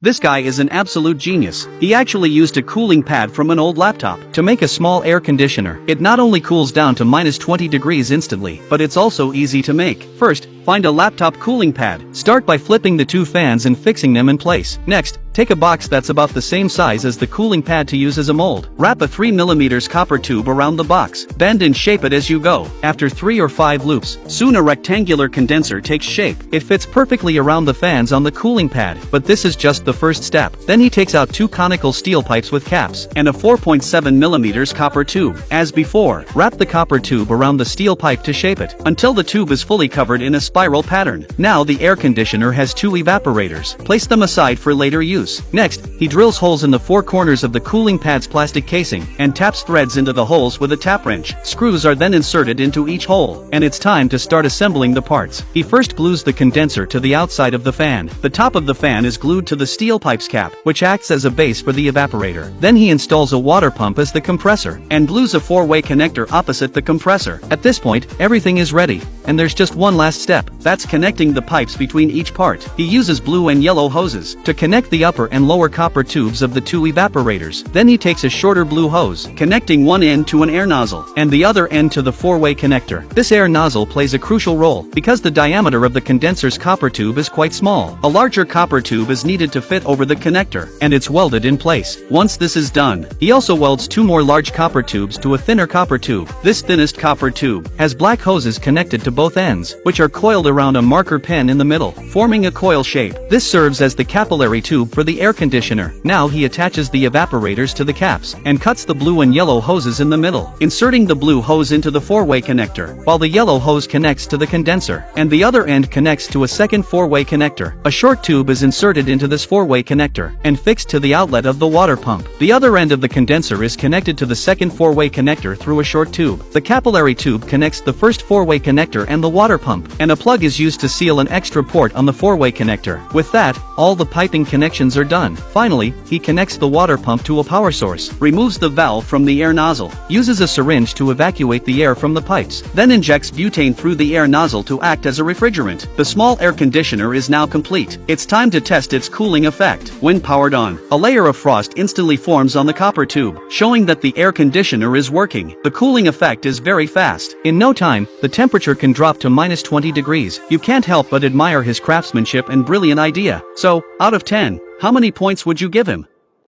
This guy is an absolute genius. He actually used a cooling pad from an old laptop to make a small air conditioner. It not only cools down to minus 20 degrees instantly, but it's also easy to make. First, find a laptop cooling pad. Start by flipping the two fans and fixing them in place. Next, take a box that's about the same size as the cooling pad to use as a mold. Wrap a 3mm copper tube around the box. Bend and shape it as you go. After 3 or 5 loops, soon a rectangular condenser takes shape. It fits perfectly around the fans on the cooling pad, but this is just the first step. Then he takes out 2 conical steel pipes with caps and a 4.7mm copper tube. As before, wrap the copper tube around the steel pipe to shape it until the tube is fully covered in a spiral pattern. Now the air conditioner has 2 evaporators. Place them aside for later use. Next, he drills holes in the 4 corners of the cooling pad's plastic casing and taps threads into the holes with a tap wrench. Screws are then inserted into each hole, and it's time to start assembling the parts. He first glues the condenser to the outside of the fan. The top of the fan is glued to the steel pipe's cap, which acts as a base for the evaporator. Then he installs a water pump as the compressor and glues a 4-way connector opposite the compressor. At this point, everything is ready, and there's just one last step. That's connecting the pipes between each part. He uses blue and yellow hoses to connect the upper and lower copper tubes of the 2 evaporators. Then he takes a shorter blue hose, connecting one end to an air nozzle and the other end to the 4-way connector. This air nozzle plays a crucial role because the diameter of the condenser's copper tube is quite small. A larger copper tube is needed to fit over the connector, and it's welded in place. Once this is done, he also welds 2 more large copper tubes to a thinner copper tube. This thinnest copper tube has black hoses connected to both ends, which are coiled around a marker pen in the middle, forming a coil shape. This serves as the capillary tube for the air conditioner. Now he attaches the evaporators to the caps and cuts the blue and yellow hoses in the middle, inserting the blue hose into the 4-way connector, while the yellow hose connects to the condenser, and the other end connects to a second 4-way connector. A short tube is inserted into this 4-way connector and fixed to the outlet of the water pump. The other end of the condenser is connected to the second 4-way connector through a short tube. The capillary tube connects the first 4-way connector and the water pump, and a plug is used to seal an extra port on the 4-way connector. With that, all the piping connections are done. Finally, he connects the water pump to a power source, removes the valve from the air nozzle, uses a syringe to evacuate the air from the pipes, then injects butane through the air nozzle to act as a refrigerant. The small air conditioner is now complete. It's time to test its cooling effect. When powered on, a layer of frost instantly forms on the copper tube, showing that the air conditioner is working. The cooling effect is very fast. In no time, the temperature can drop to minus 20 degrees. You can't help but admire his craftsmanship and brilliant idea. So, out of 10, how many points would you give him?